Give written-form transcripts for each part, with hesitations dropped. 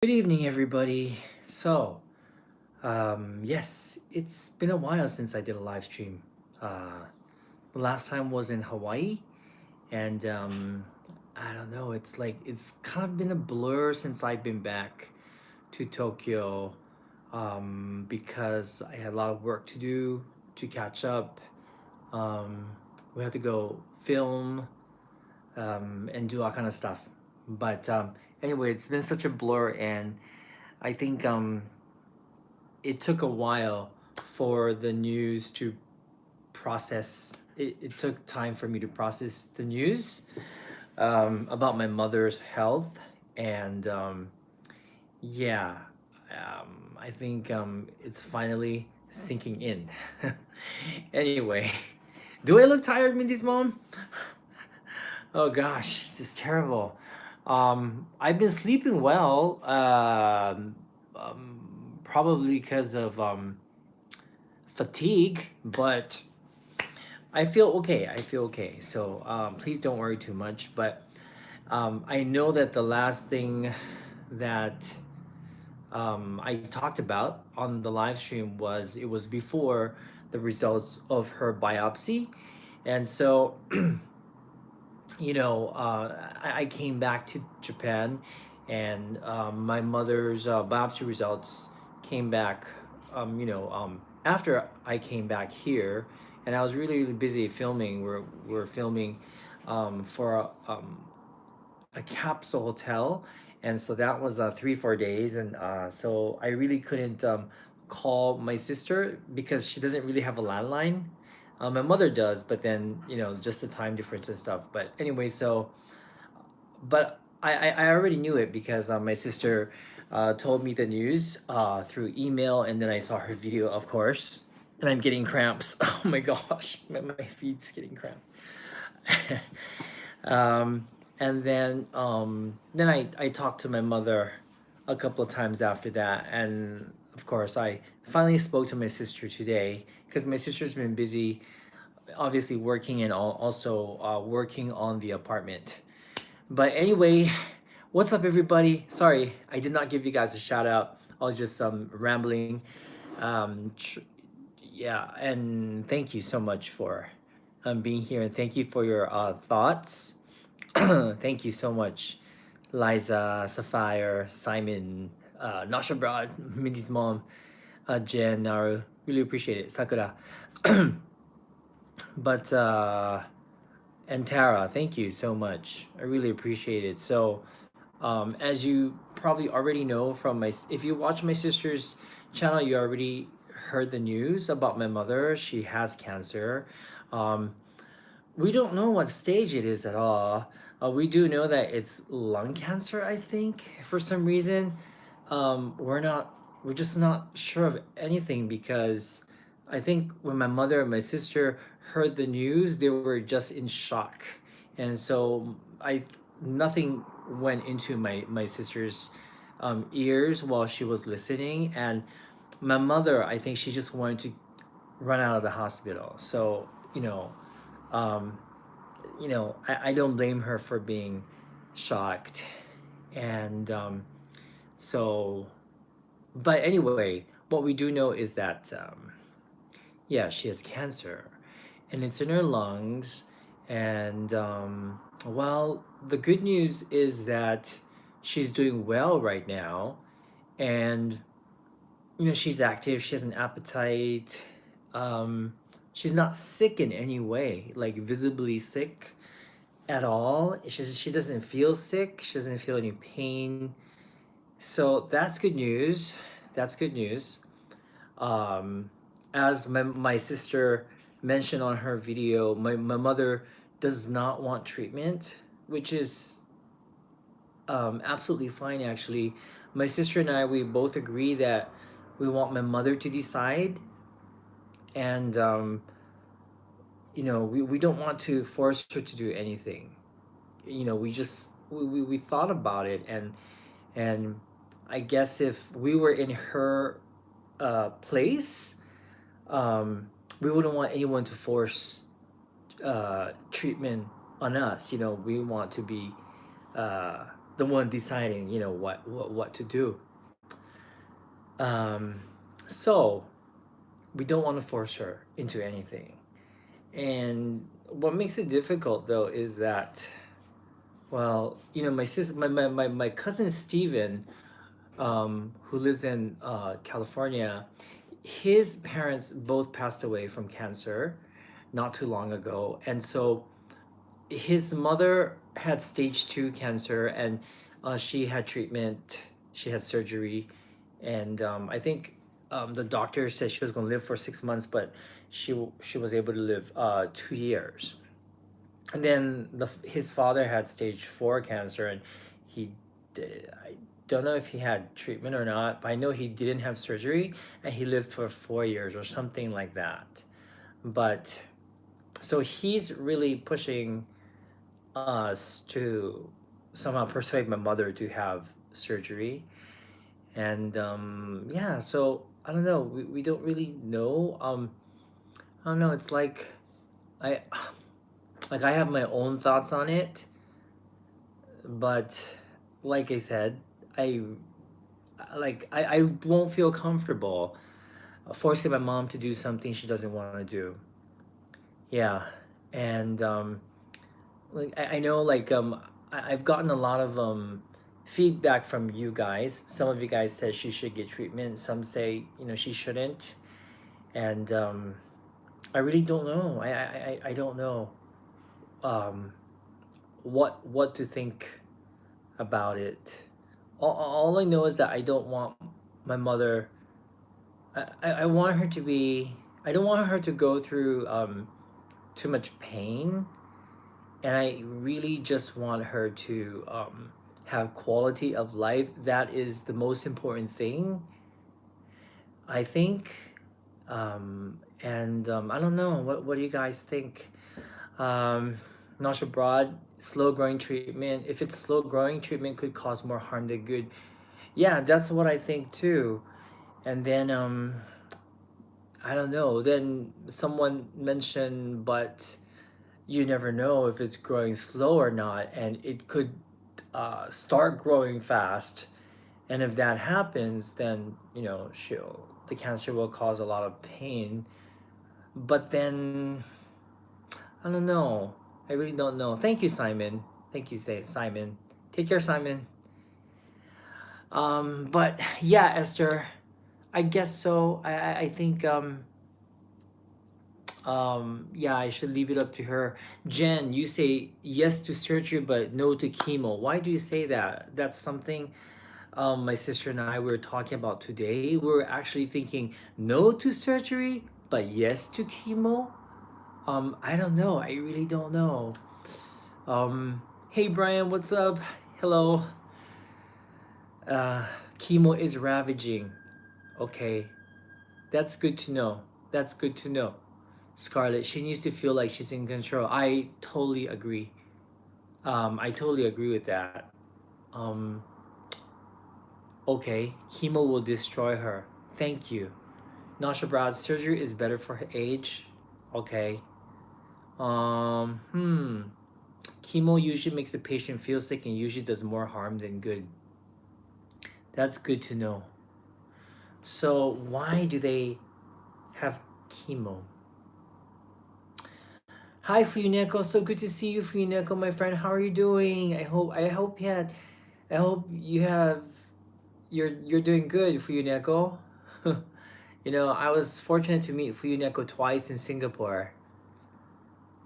Good evening, everybody. Yes, it's been a while since I did a live stream. The last time was in Hawaii, and I don't know. It's kind of been a blur since I've been back to Tokyo, because I had a lot of work to do to catch up. Um, we had to go film and do all kind of stuff. But anyway, it's been such a blur, and I think it took a while for the news to process. It took time for me to process the news about my mother's health, and yeah, I think it's finally sinking in. Anyway, do I look tired, Mindy's mom? Oh gosh, this is terrible. I've been sleeping well, probably because of fatigue, but I feel okay. I feel okay. So please don't worry too much. But I know that the last thing that I talked about on the live stream was it was before the results of her biopsy. And so, I came back to Japan, and my mother's biopsy results came back, after I came back here, and I was really, really busy filming. We're filming for a capsule hotel, and so that was 3 4 days, and so I really couldn't call my sister because she doesn't really have a landline. My mother does, but then just the time difference and stuff. But anyway, but I already knew it because my sister told me the news through email, and then I saw her video, of course, and I'm getting cramps. Oh my gosh, my feet's getting cramped. um, and then I talked to my mother a couple of times after that, and of course I finally spoke to my sister today because my sister's been busy, obviously working, and also working on the apartment. But anyway, what's up, everybody? Sorry, I did not give you guys a shout out. I was just rambling. Um, tr- yeah, and thank you so much for being here, and thank you for your thoughts. Thank you so much, Liza, Sapphire, Simon, Nasha Broad, Mindy's mom, Jen, Naru. Really appreciate it. Sakura. But and Tara, thank you so much. I really appreciate it. So, as you probably already know from if you watch my sister's channel, you already heard the news about my mother. She has cancer. Um, we don't know what stage it is at all. We do know that it's lung cancer, I think, for some reason. We're just not sure of anything because I think when my mother and my sister heard the news, they were just in shock. And so nothing went into my sister's ears while she was listening. And my mother, I think she just wanted to run out of the hospital. So, um, I don't blame her for being shocked. And so, but anyway, what we do know is that, yeah, she has cancer and it's in her lungs. And well, the good news is that she's doing well right now. And, she's active, she has an appetite. Um, she's not sick in any way, like visibly sick at all. She doesn't feel sick. She doesn't feel any pain. So that's good news. That's good news. Um, as my sister mentioned on her video, my mother does not want treatment, which is absolutely fine, actually. My sister and I, we both agree that we want my mother to decide. And, we don't want to force her to do anything. We just we thought about it, and I guess if we were in her place, we wouldn't want anyone to force treatment on us. We want to be the one deciding, what to do. Um, so we don't want to force her into anything. And what makes it difficult though is that, well, my cousin Steven, who lives in California, his parents both passed away from cancer not too long ago. And so his mother had stage 2 cancer, and she had treatment, she had surgery, and I think the doctor said she was going to live for 6 months, but she was able to live 2 years. And then his father had stage 4 cancer, and he did, I don't know if he had treatment or not, but I know he didn't have surgery, and he lived for 4 years or something like that. But so he's really pushing us to somehow persuade my mother to have surgery. And yeah, so I don't know, we don't really know. I don't know, it's I I have my own thoughts on it, but like I said, I I won't feel comfortable forcing my mom to do something she doesn't want to do. Yeah. And I know, I've gotten a lot of feedback from you guys. Some of you guys said she should get treatment, some say she shouldn't. And I really don't know. I don't know what to think about it. All I know is that I don't want my mother, I want her to be, I don't want her to go through too much pain, and I really just want her to have quality of life. That is the most important thing, I think. And I don't know, what do you guys think? um, Nausea broad, slow growing treatment. If it's slow growing, treatment could cause more harm than good. Yeah, that's what I think too. And then I don't know. Then someone mentioned, but you never know if it's growing slow or not, and it could start growing fast. And if that happens, then the cancer will cause a lot of pain. But then I don't know. I really don't know. Thank you, Simon. Thank you, Simon. Take care, Simon. But yeah, Esther, I guess so. I think yeah, I should leave it up to her. Jen, you say yes to surgery but no to chemo. Why do you say that? That's something my sister and I were talking about today. We were actually thinking no to surgery but yes to chemo. I don't know. I really don't know. Hey Brian, what's up? Hello. Uh, Chemo is ravaging. Okay, that's good to know. That's good to know. Scarlett, she needs to feel like she's in control. I totally agree. I totally agree with that. Um, okay, chemo will destroy her. Thank you. Nasha Broad, surgery is better for her age. Okay. Hmm. Chemo usually makes the patient feel sick and usually does more harm than good. That's good to know. So why do they have chemo? Hi Fuyuneko, so good to see you, Fuyuneko, my friend. How are you doing? I hope you have you're doing good, Fuyuneko. I was fortunate to meet Fuyuneko twice in Singapore.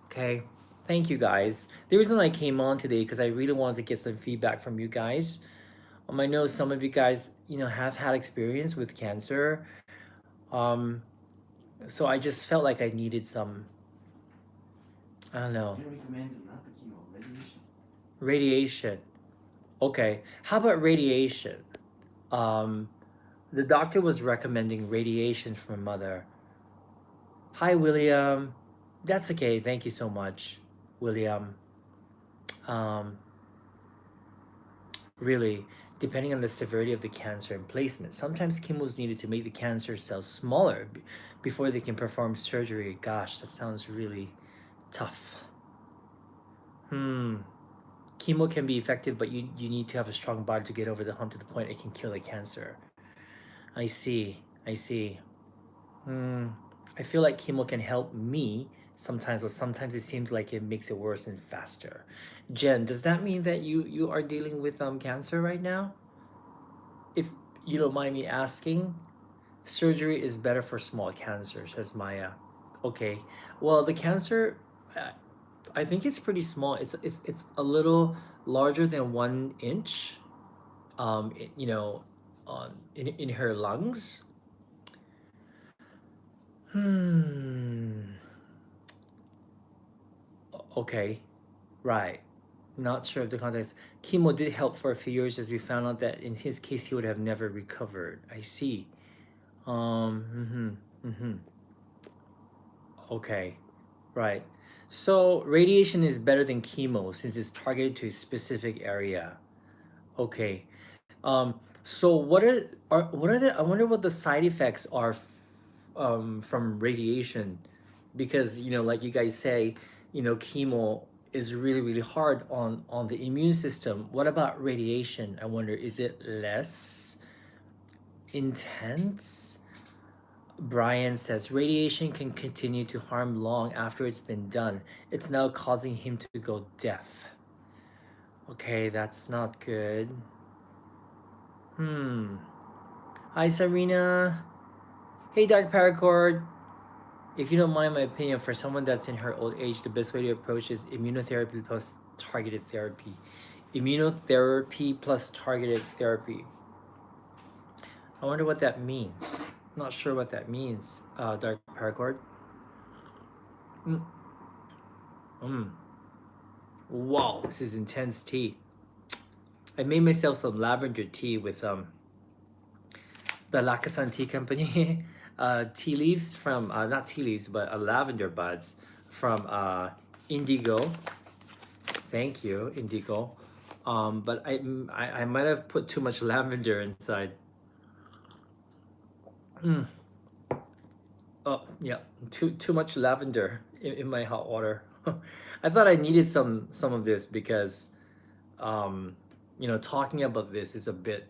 Okay. Thank you guys. The reason I came on today because I really wanted to get some feedback from you guys. I know some of you guys, have had experience with cancer. Um, so I just felt like I needed some, I don't know. You recommend not the chemo, radiation. Radiation. Okay. How about radiation? Um, the doctor was recommending radiation for my mother. Hi, William. That's okay. Thank you so much, William. Um, really, depending on the severity of the cancer and placement, sometimes chemo is needed to make the cancer cells smaller before they can perform surgery. Gosh, that sounds really tough. Hmm. chemo can be effective, but you need to have a strong body to get over the hump to the point it can kill the cancer. I see. I see. Hmm. I feel like chemo can help me sometimes, but sometimes it seems like it makes it worse and faster. Jen, does that mean that you are dealing with cancer right now? If you don't mind me asking, surgery is better for small cancer, says Maya. Okay. Well, the cancer, uh, I think it's pretty small. It's a little larger than 1 inch. You know, in her lungs. Hmm. Okay. Right. Not sure of the context. Chemo did help for a few years, as we found out that in his case he would have never recovered. I see. Mm-hmm. Okay. Right. So radiation is better than chemo since it's targeted to a specific area. Okay. So what are the? I wonder what the side effects are, from radiation, because like you guys say, chemo is really hard on the immune system. What about radiation? I wonder, is it less intense? Brian says radiation can continue to harm long after it's been done. It's now causing him to go deaf. Okay, that's not good. Hmm. Hi, Serena. Hey, Dark Paracord. If you don't mind my opinion, for someone that's in her old age, the best way to approach is immunotherapy plus targeted therapy. Immunotherapy plus targeted therapy. I wonder what that means. I'm not sure what that means, Dark Paracord. Mm. Mm. Wow, this is intense tea. I made myself some lavender tea with the Lakasan Tea Company tea leaves from not tea leaves but lavender buds from Indigo. Thank you, Indigo. But I might have put too much lavender inside. Mm. Oh yeah, too much lavender in my hot water. I thought I needed some of this because um, talking about this is a bit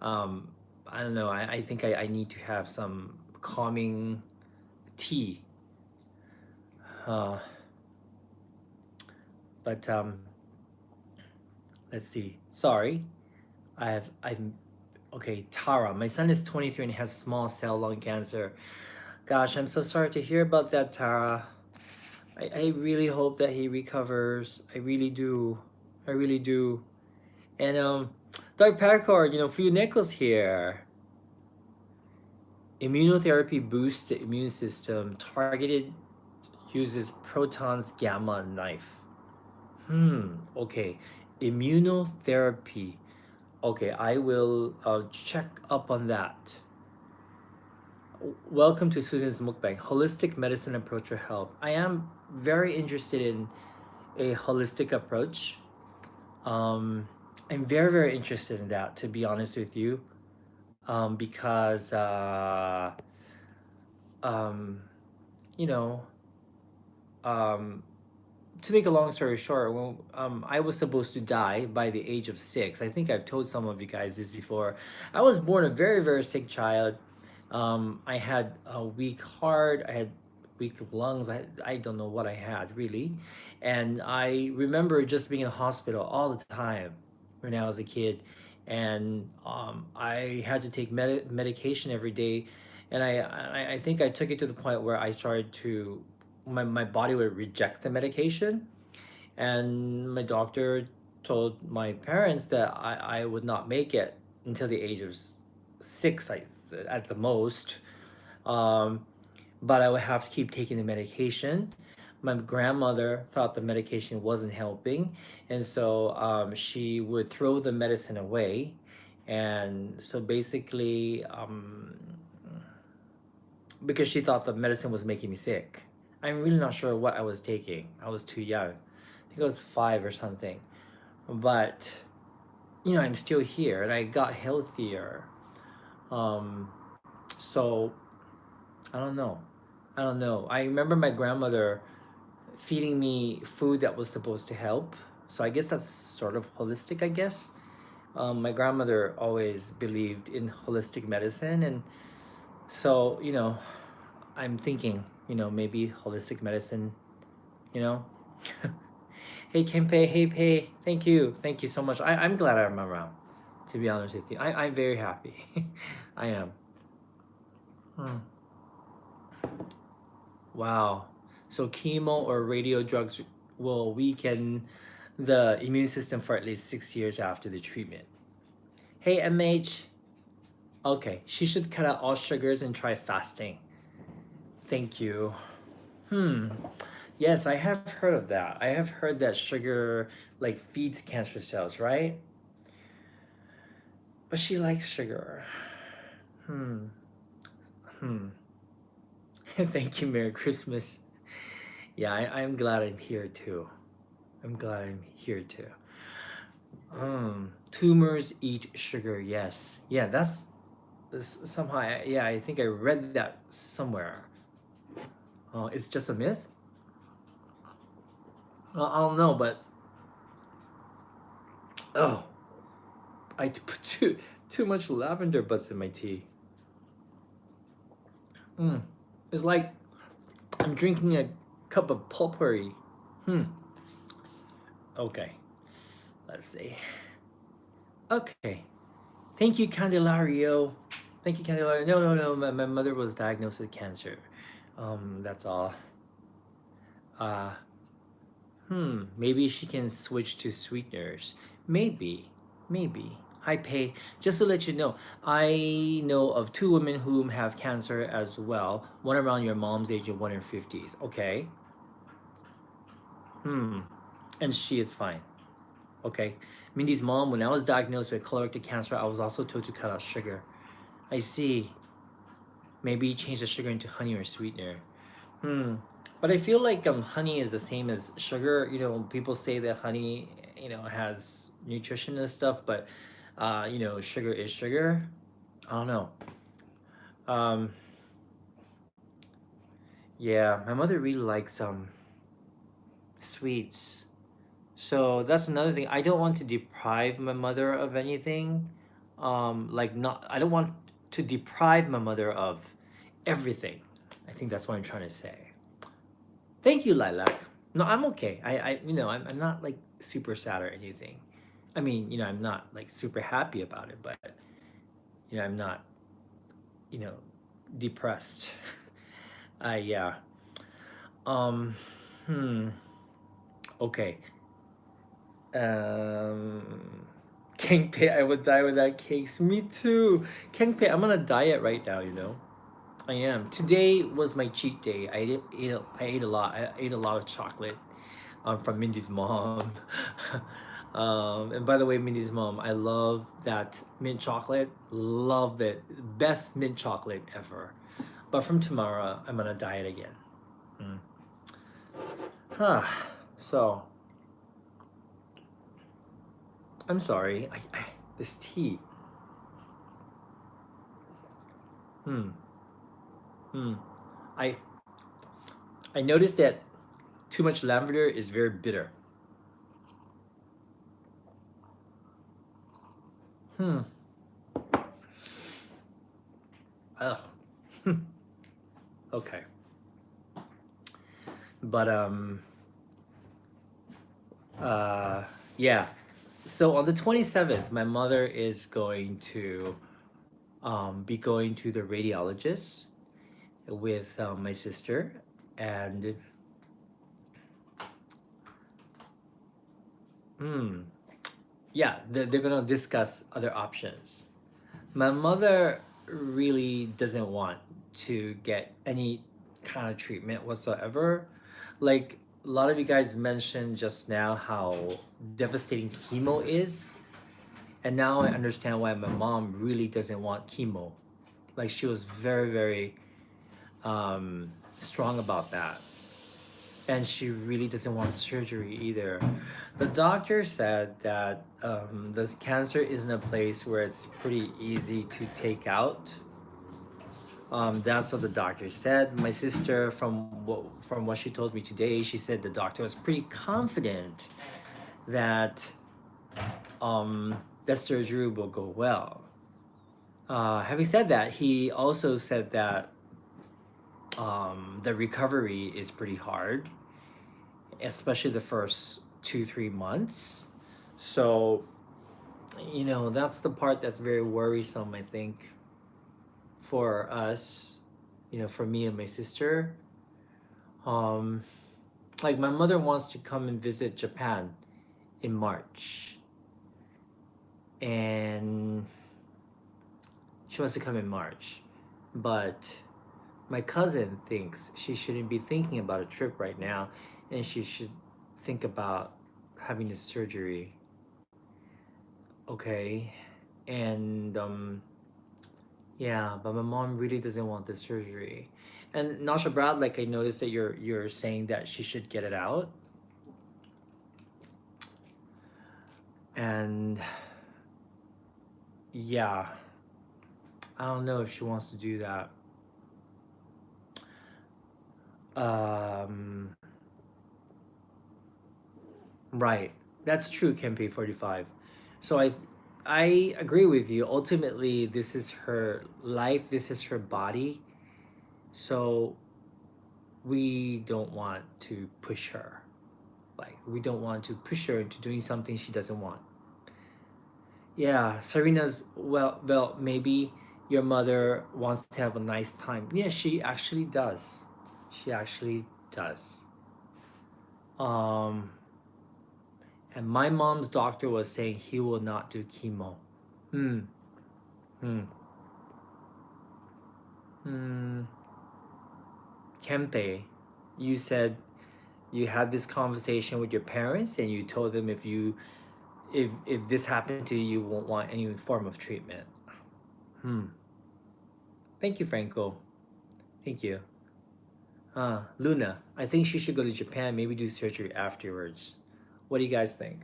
um, I don't know. I think I need to have some calming tea. Uh, but let's see. Sorry, I've okay. Tara, my son is 23 and has small cell lung cancer. Gosh, I'm so sorry to hear about that, Tara. I really hope that he recovers. I really do. I really do. And Doug Paracord, for you Nichols here. Immunotherapy boosts the immune system. Targeted uses protons gamma knife. Okay. Immunotherapy. Okay, I will check up on that. Welcome to Susan's Mukbang. Holistic medicine approach for health. I am very interested in a holistic approach. Um, I'm very interested in that, to be honest with you, because um, you know, um, to make a long story short, when I was supposed to die by the age of 6. I think I've told some of you guys this before. I was born a very sick child. I had a weak heart. I had weak lungs. I don't know what I had really, and I remember just being in the hospital all the time when I was a kid, and I had to take medication every day, and I think I took it to the point where I started to my body would reject the medication, and my doctor told my parents that I would not make it until the age of 6, at the most. um, but I would have to keep taking the medication. My grandmother thought the medication wasn't helping, and so she would throw the medicine away. And so basically, because she thought the medicine was making me sick. I'm really not sure what I was taking. I was too young. I think I was 5 or something. But I'm still here, and I got healthier. Um, so I don't know. I don't know. I remember my grandmother feeding me food that was supposed to help. So I guess that's sort of holistic, I guess. My grandmother always believed in holistic medicine, and so I'm thinking, maybe holistic medicine, you know. Hey Kempe, hey Pei, thank you so much. I'm glad I'm around. To be honest with you, I'm very happy. I am. Hmm. Wow. So chemo or radio drugs will weaken the immune system for at least 6 years after the treatment. Hey MH. Okay, she should cut out all sugars and try fasting. Thank you. Hmm. Yes, I have heard of that. I have heard that sugar like feeds cancer cells, right? But she likes sugar. Hmm. Hmm. Thank you. Merry Christmas. Yeah, I'm glad I'm here too. I'm glad I'm here too. Tumors eat sugar. Yes. Yeah, that's somehow. Yeah, I think I read that somewhere. Oh, it's just a myth. I don't know, but oh, I put too much lavender buds in my tea. Mm. It's like I'm drinking a cup of potpourri. Hmm. Okay. Let's see. Okay. Thank you, Candelario. Thank you, Candelario. No, no, no. My mother was diagnosed with cancer. That's all. Uh, Maybe she can switch to sweeteners. Maybe. Maybe. Hi, Pay. Just to let you know, I know of two women whom have cancer as well. One around your mom's age and one in 50s. Okay. Hmm. And she is fine. Okay. Mindy's mom, when I was diagnosed with colorectal cancer, I was also told to cut out sugar. I see. Maybe change the sugar into honey or sweetener. Hmm. But I feel like honey is the same as sugar. People say that honey, has nutrition and stuff, but sugar is sugar. I don't know. Um, yeah, my mother really likes sweets. So that's another thing. I don't want to deprive my mother of anything. Like not I don't want to deprive my mother of everything. I think that's what I'm trying to say. Thank you, Lilac. No, I'm okay. I'm not like super sad or anything. I mean, I'm not like super happy about it, but I'm not, you know, depressed. Yeah. Um, hmm. Okay. Um, Kengpe, I would die without cakes. Me too. Kengpe, I'm on a diet right now. I am. Today was my cheat day. I ate a lot. I ate a lot of chocolate from Mindy's mom. And by the way, Mindy's mom, I love that mint chocolate. Love it. Best mint chocolate ever. But from tomorrow, I'm on a diet again. Mm. Huh. So, I'm sorry. This tea. Hmm. Hmm. I I noticed that too much lavender is very bitter. Hmm. Ugh. Okay. But yeah. So on the 27th, my mother is going to be going to the radiologist with my sister, and hmm, yeah, they're gonna discuss other options. My mother really doesn't want to get any kind of treatment whatsoever. Like a lot of you guys mentioned just now how devastating chemo is. And now I understand why my mom really doesn't want chemo. Like she was very, very strong about that. And she really doesn't want surgery either. The doctor said that this cancer is in a place where it's pretty easy to take out. That's what the doctor said. My sister, from what she told me today, she said the doctor was pretty confident that that surgery will go well. Having said that, he also said that the recovery is pretty hard, especially the first 2 3 months. So that's the part that's very worrisome, I think, for us, for me and my sister. um like my mother wants to come and visit Japan in March, and she wants to come in March, but my cousin thinks she shouldn't be thinking about a trip right now, and she should think about having the surgery. Okay. And yeah, but my mom really doesn't want the surgery. And Nasha Brad, like, I noticed that you're saying that she should get it out. And yeah, I don't know if she wants to do that. Um, right. That's true, Kempe 45. So I agree with you. Ultimately, this is her life, this is her body. So we don't want to push her. Like, we don't want to push her into doing something she doesn't want. Yeah, Serena's, well, maybe your mother wants to have a nice time. Yeah, she actually does. She actually does. Um, and my mom's doctor was saying he will not do chemo. Hmm. Hmm. Hmm. Kempe, you said you had this conversation with your parents and you told them if this happened to you, you won't want any form of treatment. Hmm. Thank you, Franco. Thank you. Luna, I think she should go to Japan, maybe do surgery afterwards. What do you guys think?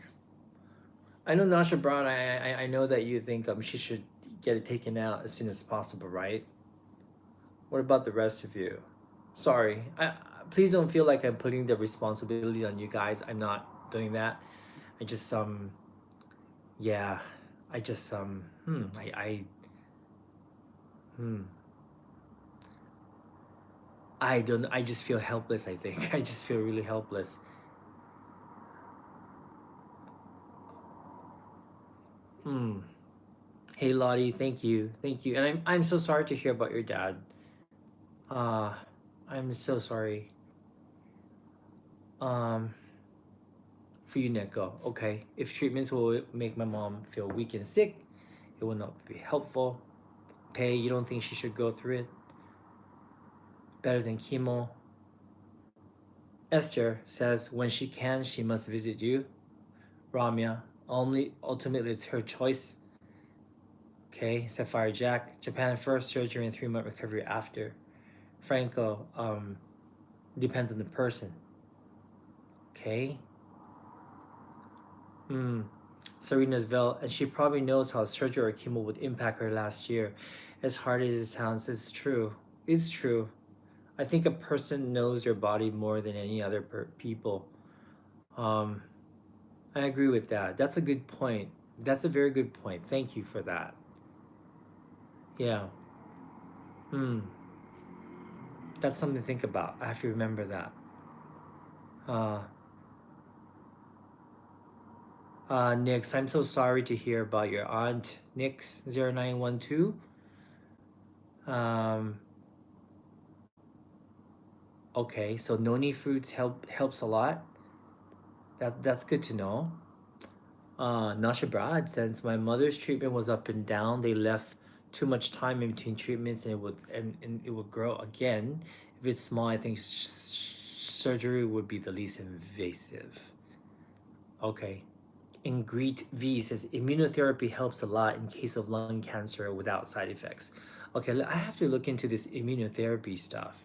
I know Nasha Brown, I know that you think she should get it taken out as soon as possible, right? What about the rest of you? Sorry, please don't feel like I'm putting the responsibility on you guys. I'm not doing that. I just yeah, I just hmm. I don't. I just feel helpless. I think I just feel really helpless. Hmm. Hey Lottie, thank you, and I'm so sorry to hear about your dad. Uh, I'm so sorry. Um, for you, Neko. Okay, if treatments will make my mom feel weak and sick, it will not be helpful. Pay, you don't think she should go through it? Better than chemo. Esther says when she can, she must visit you. Ramya, only ultimately it's her choice. Okay, Sapphire Jack, Japan first, surgery and 3 month recovery after. Franco, depends on the person. Okay. Hmm. Serena's Vel, and she probably knows how surgery or chemo would impact her last year. As hard as it sounds, it's true. It's true. I think a person knows their body more than any other people. Um, I agree with that. That's a good point. That's a very good point. Thank you for that. Yeah. Hmm. That's something to think about. I have to remember that. Uh, Nix, I'm so sorry to hear about your aunt, Nix0912. Um, okay, so noni fruits helps a lot. That's good to know. Nasha Brad, since my mother's treatment was up and down, they left too much time in between treatments, and it would grow again. If it's small, I think surgery would be the least invasive. Okay. And Greet V says immunotherapy helps a lot in case of lung cancer without side effects. Okay, I have to look into this immunotherapy stuff.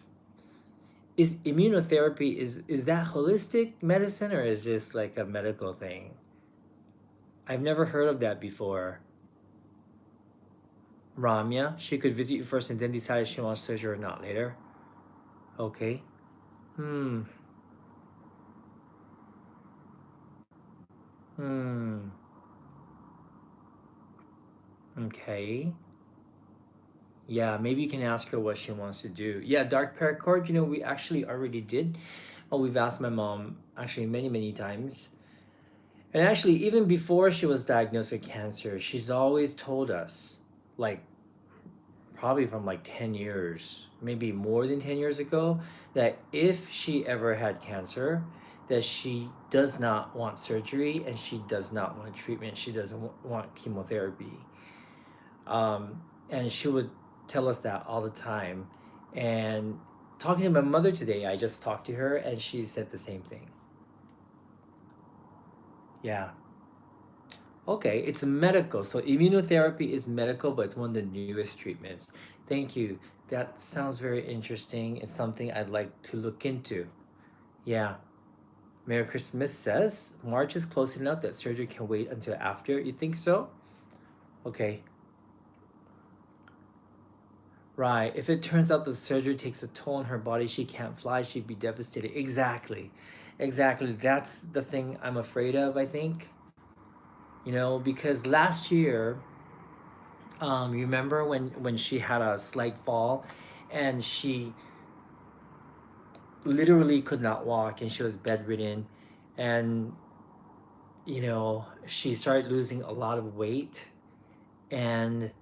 Is immunotherapy is that holistic medicine or is just like a medical thing? I've never heard of that before. Ramya, she could visit you first and then decide if she wants surgery or not later. Okay. Hmm. Hmm. Okay. Yeah, maybe you can ask her what she wants to do. Yeah, dark paracord, we actually already did. Oh, we've asked my mom actually many, many times. And actually, even before she was diagnosed with cancer, she's always told us, like, probably from like 10 years, maybe more than 10 years ago, that if she ever had cancer, that she does not want surgery and she does not want treatment. She doesn't want chemotherapy. And she would tell us that all the time. And talking to my mother today, I just talked to her and she said the same thing. Yeah. Okay, it's medical. So immunotherapy is medical, but it's one of the newest treatments. Thank you. That sounds very interesting. It's something I'd like to look into. Yeah. Merry Christmas says March is close enough that surgery can wait until after. You think so? Okay. Right. If it turns out the surgery takes a toll on her body, she can't fly, she'd be devastated. Exactly. Exactly. That's the thing I'm afraid of, I think. Because last year, you remember when she had a slight fall and she literally could not walk and she was bedridden and she started losing a lot of weight and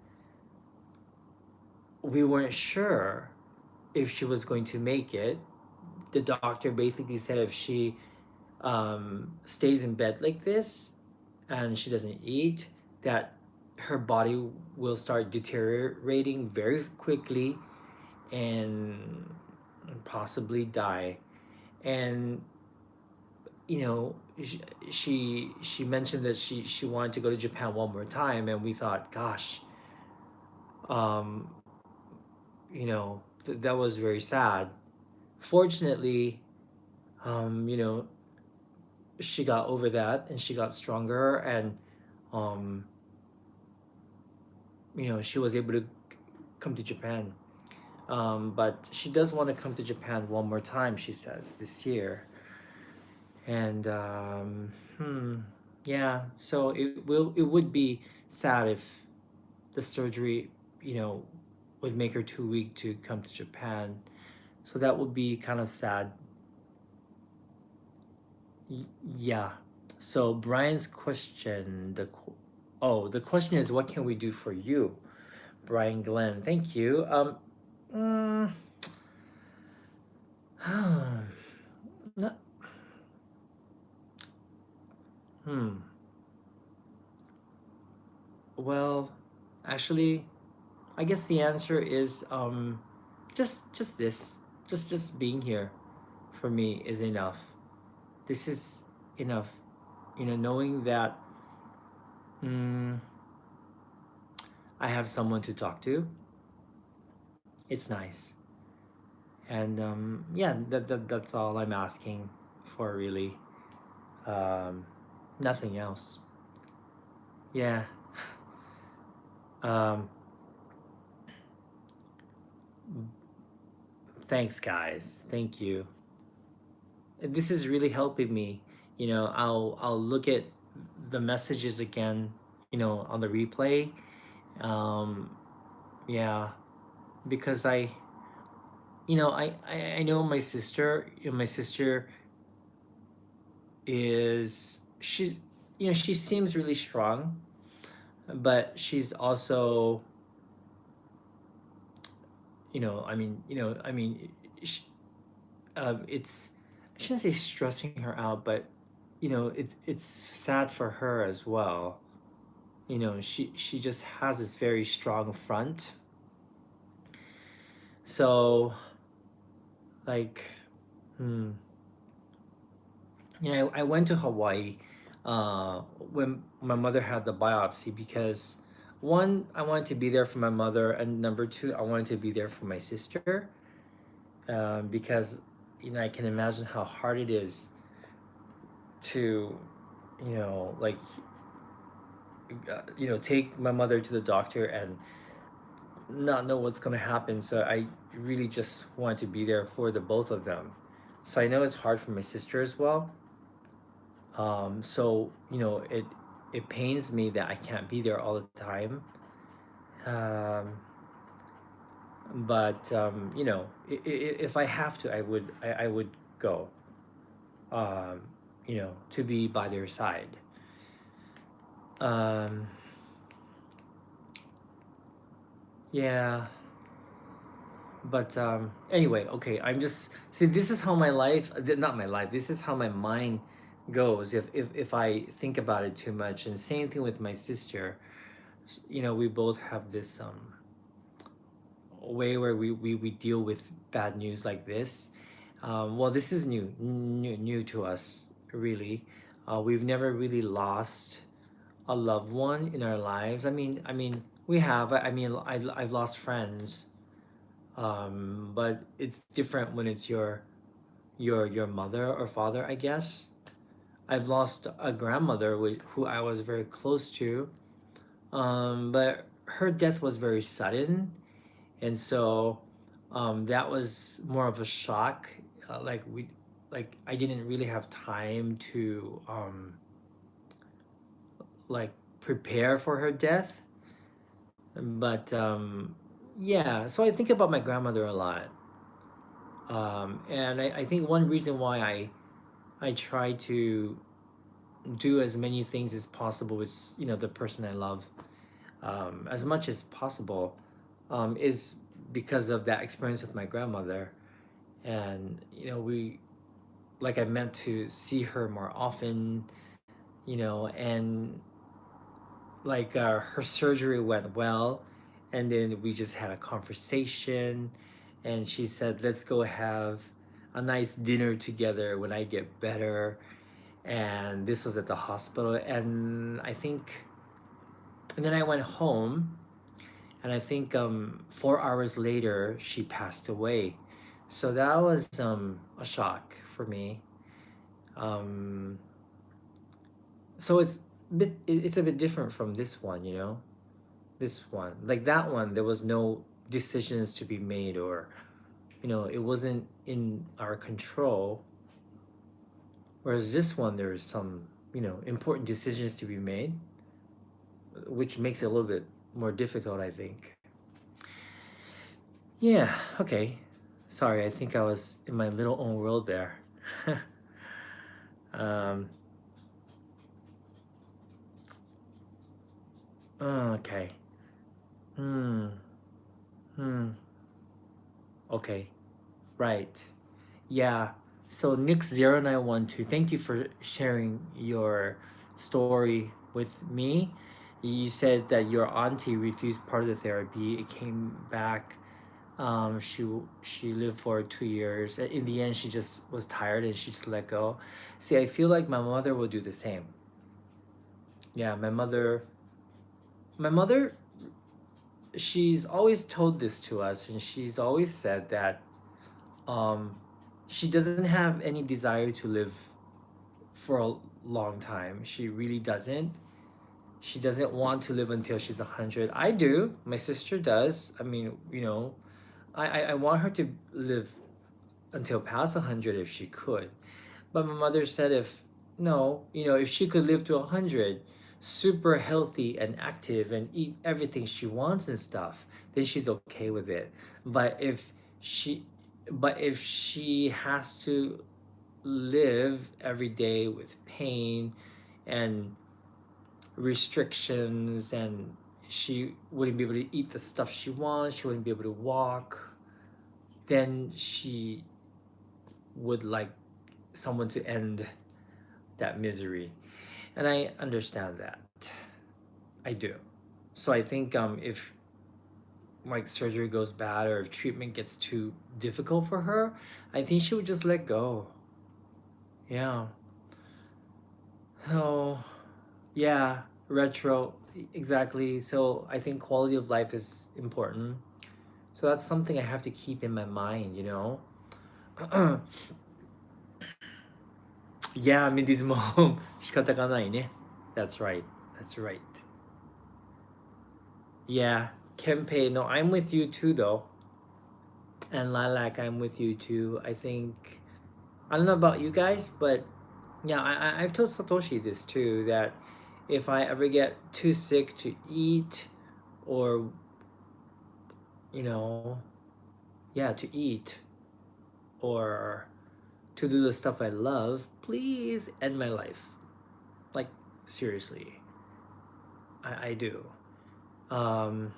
we weren't sure if she was going to make it. The doctor basically said if she stays in bed like this and she doesn't eat, that her body will start deteriorating very quickly and possibly die. And she mentioned that she wanted to go to Japan one more time, and we thought, gosh, um, that was very sad. Fortunately, um, you know, she got over that and she got stronger, and um, she was able to come to Japan. But she does want to come to Japan one more time, she says, this year. And yeah, so it would be sad if the surgery, you know, would make her too weak to come to Japan. So that would be kind of sad. Yeah. So Brian's question, the question is, what can we do for you, Brian Glenn? Thank you. Mm, not, hmm. Well, actually, I guess the answer is just this. Just being here for me is enough. This is enough. Knowing that mm, I have someone to talk to, it's nice. And yeah, that's all I'm asking for, really. Um, Nothing else. Yeah. Um, Thanks, guys. Thank you. This is really helping me. I'll look at the messages again. On the replay. Um, yeah, because I know my sister. My sister is she's she seems really strong, but she's also sh it's I shouldn't say stressing her out, but it's sad for her as well. She just has this very strong front. So, like, hmm, I went to Hawaii when my mother had the biopsy because one, I wanted to be there for my mother, and number two, I wanted to be there for my sister, because I can imagine how hard it is to like take my mother to the doctor and not know what's going to happen. So I really just want to be there for the both of them. So I know it's hard for my sister as well. So it pains me that I can't be there all the time. Um, but if I have to, I would go. To be by their side. Um, yeah, but anyway, okay. I'm just see. This is how my life, not my life. This is how my mind goes. If I think about it too much, and same thing with my sister. We both have this way where we deal with bad news like this. Well, this is new to us, really. We've never really lost a loved one in our lives. I mean, we have. I've lost friends, but it's different when it's your mother or father, I guess. I've lost a grandmother who I was very close to, but her death was very sudden, and so that was more of a shock. Like I didn't really have time to like prepare for her death, but yeah. So I think about my grandmother a lot, and I think one reason why I try to do as many things as possible with the person I love, as much as possible, is because of that experience with my grandmother. And we like I meant to see her more often, and like her surgery went well, and then we just had a conversation, and she said, let's go have a nice dinner together when I get better. And this was at the hospital, and then I went home, and I think 4 hours later she passed away. So that was a shock for me. um so it's a bit different from this one, this one, like that one, there was no decisions to be made, or it wasn't in our control. Whereas this one, there's some important decisions to be made, which makes it a little bit more difficult, I think. Yeah, okay. Sorry, I think I was in my little own world there. um okay. Hmm. Hmm. Okay. Right. Yeah. So Nick0912, thank you for sharing your story with me. You said that your auntie refused part of the therapy. It came back. She lived for 2 years. In the end, she just was tired and she just let go. See, I feel like my mother will do the same. Yeah, my mother, she's always told this to us, and she's always said that um, she doesn't have any desire to live for a long time. She really doesn't. She doesn't want to live until she's 100. I do. My sister does. I mean, I want her to live until past 100 if she could. But my mother said, if no, if she could live to 100, super healthy and active and eat everything she wants and stuff, then she's okay with it. But she if she has to live every day with pain and restrictions, and she wouldn't be able to eat the stuff she wants, she wouldn't be able to walk, then she would like someone to end that misery. And I understand that. I do. So I think if like surgery goes bad, or if treatment gets too difficult for her, I think she would just let go. Yeah. So yeah, retro, exactly. So I think quality of life is important. So that's something I have to keep in my mind. Yeah, Mindy's mom. 仕方がないね. That's right. That's right. Yeah, Kempe, no, I'm with you too, though. And Lilac, I'm with you too. I think, I don't know about you guys, but Yeah, I've told Satoshi this too, that if I ever get too sick to eat, or, you know, yeah, to eat, or to do the stuff I love, please end my life. Like, seriously, I do. Um,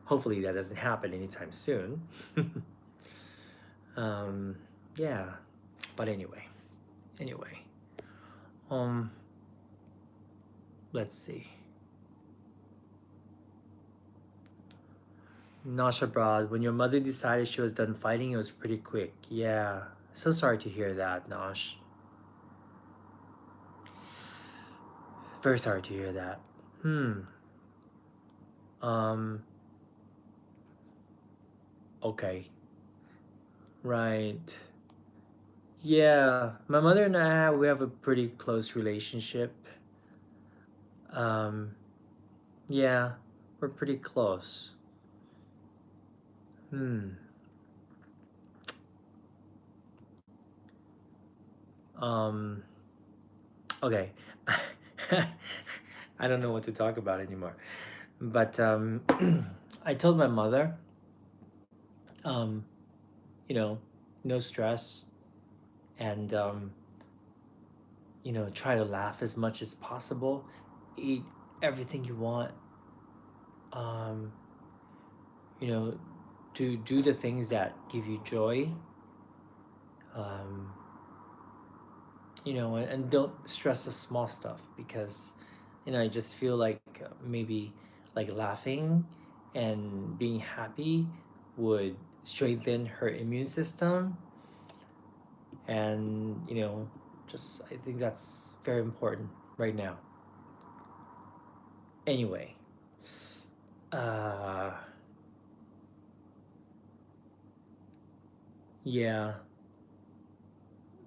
Hopefully that doesn't happen anytime soon. um, yeah, but anyway, um, let's see. Nasha Broad, when your mother decided she was done fighting, it was pretty quick. Yeah, so sorry to hear that, Nash. Very sorry to hear that. Hmm. Um. Okay. Right. Yeah, my mother and I, we have a pretty close relationship. Um. Yeah, we're pretty close. Hmm. Um. Okay. I don't know what to talk about anymore. But I told my mother, um, you know, no stress, and try to laugh as much as possible, eat everything you want, um, you know, to do the things that give you joy, um, and don't stress the small stuff, because, I just feel like maybe like laughing and being happy would strengthen her immune system, and just I think that's very important right now. Anyway, uh yeah,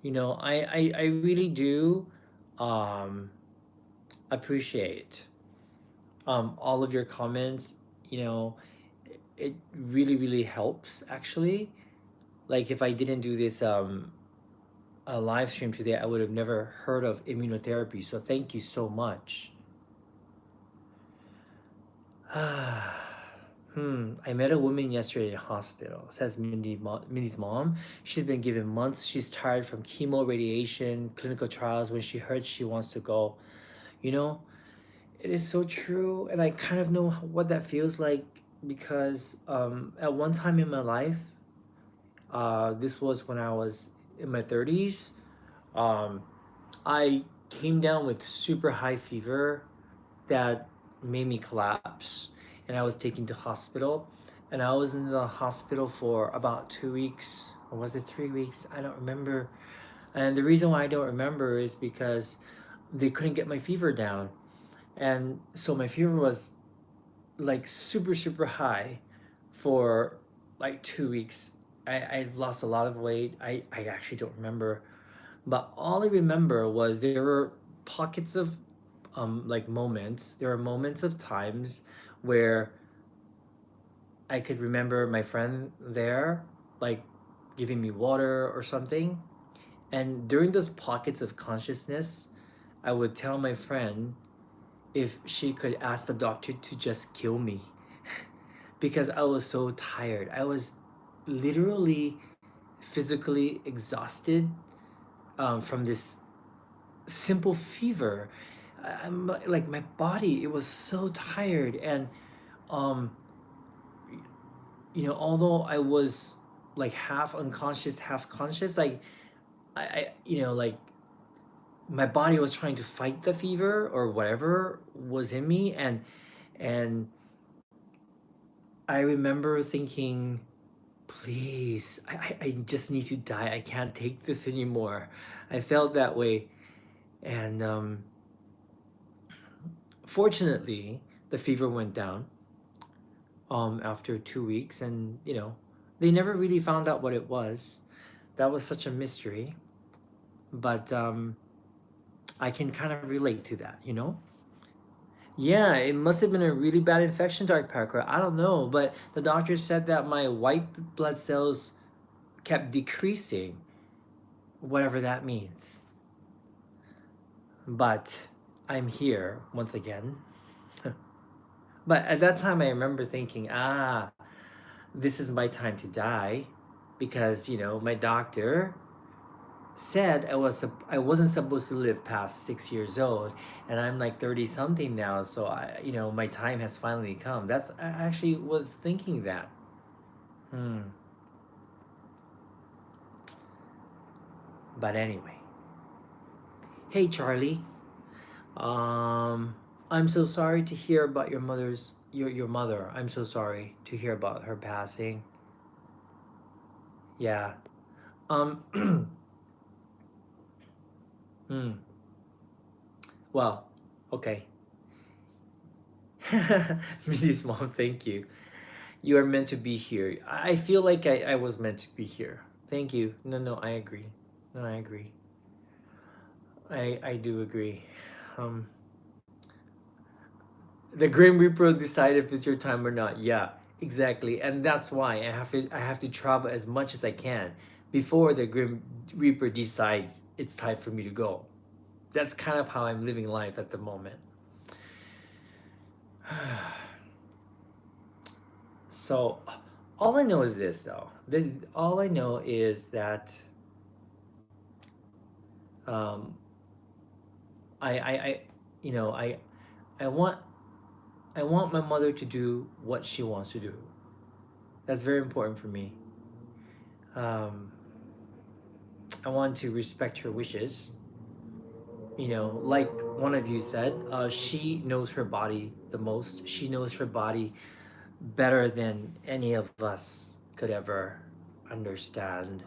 I really do um appreciate all of your comments. you know it really really helps, actually. Like, if I didn't do this a live stream today, I would have never heard of immunotherapy, so thank you so much. I met a woman yesterday in hospital, says Mindy's mom. She's been given months. She's tired from chemo, radiation, clinical trials. When she heard she wants to go, you know, it is so true. And I kind of know what that feels like, because at one time in my life, this was when I was in my 30s, um, I came down with super high fever that made me collapse, and I was taken to hospital, and I was in the hospital for about 2 weeks, or was it 3 weeks? I don't remember. And the reason why I don't remember is because they couldn't get my fever down, and so my fever was like super super high for like 2 weeks. I lost a lot of weight. I actually don't remember, but all I remember was there were pockets of like moments. There are moments of times where I could remember my friend there, like giving me water or something. And during those pockets of consciousness, I would tell my friend if she could ask the doctor to just kill me, because I was so tired. I was literally physically exhausted from this simple fever. Like, my body, it was so tired. And um, although I was like half unconscious, half conscious, like like my body was trying to fight the fever or whatever was in me, and I remember thinking, please, I just need to die. I can't take this anymore. I felt that way, and fortunately, the fever went down after 2 weeks, and they never really found out what it was. That was such a mystery, but I can kind of relate to that. Yeah, it must have been a really bad infection, Dark Parker. I don't know, but the doctor said that my white blood cells kept decreasing whatever that means. But I'm here once again. But at that time, I remember thinking, this is my time to die, because my doctor said I wasn't supposed to live past 6 years old, and I'm like 30 something now. So my time has finally come. I actually was thinking that. Hmm. But anyway, hey Charlie. I'm so sorry to hear about your mother. I'm so sorry to hear about her passing. Yeah. Um. hmm. Well, okay. Mindy's mom, thank you. You are meant to be here. I feel like I was meant to be here. Thank you. No, no, I agree. No, I agree. I do agree. Um, the Grim Reaper decide if it's your time or not. Yeah, exactly. And that's why I have to travel as much as I can before the Grim Reaper decides it's time for me to go. That's kind of how I'm living life at the moment. So all I know is this though. This all I know is that um, I you know I want I want my mother to do what she wants to do. That's very important for me. Um, I want to respect her wishes. Like one of you said, she knows her body the most. She knows her body better than any of us could ever understand.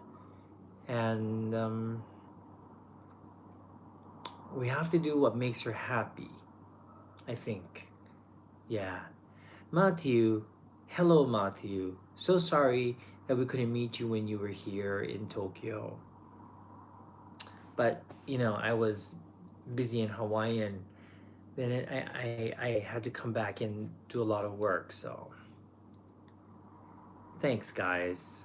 And we have to do what makes her happy, I think. Yeah. Matthew, hello, Matthew. So sorry that we couldn't meet you when you were here in Tokyo. But, I was busy in Hawaii, and then I had to come back and do a lot of work. So thanks, guys.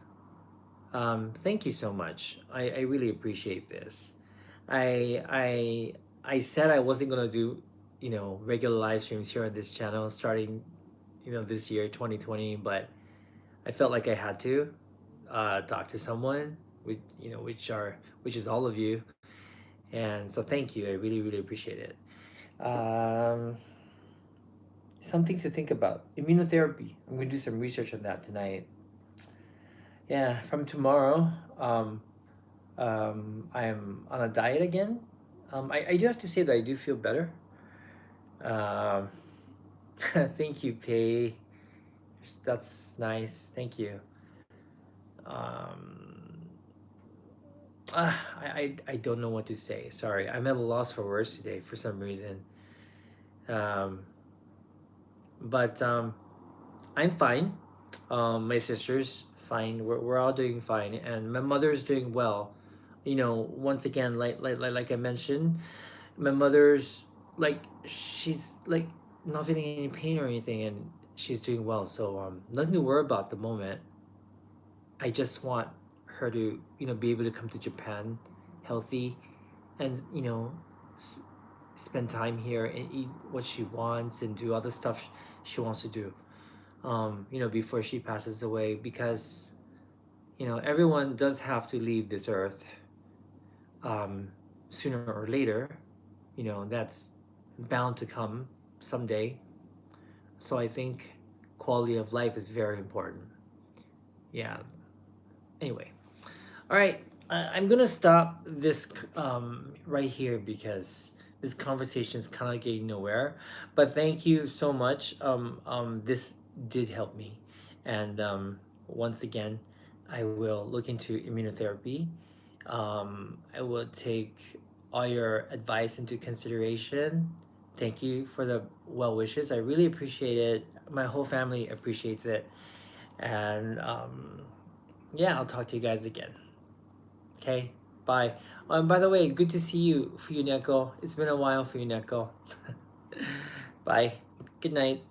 Thank you so much. I really appreciate this. I I I said I wasn't gonna do regular live streams here on this channel starting this year 2020, but I felt like I had to talk to someone, which is all of you, and so thank you. I really really appreciate it. Um, some things to think about. Immunotherapy. I'm gonna do some research on that tonight. Yeah, from tomorrow, I am on a diet again. I do have to say that I do feel better. Um, thank you, Pay. That's nice. Thank you. Um, I don't know what to say. Sorry, I'm at a loss for words today for some reason. Um, but I'm fine. My sister's fine. We're all doing fine, and my mother's doing well. Once again, like I mentioned, my mother's like she's like not feeling any pain or anything, and she's doing well. So nothing to worry about at the moment. I just want her to be able to come to Japan healthy, and s- spend time here and eat what she wants and do other stuff she wants to do. Before she passes away, because everyone does have to leave this earth um, sooner or later. That's bound to come someday. So I think quality of life is very important. Yeah. Anyway, all right. I'm gonna stop this right here because this conversation is kind of getting nowhere. But thank you so much. This did help me, and once again, I will look into immunotherapy. I will take all your advice into consideration. Thank you for the well wishes. I really appreciate it. My whole family appreciates it, and yeah, I'll talk to you guys again. Okay, bye. By the way, good to see you, Fuyuneko. It's been a while, Fuyuneko. Bye. Good night.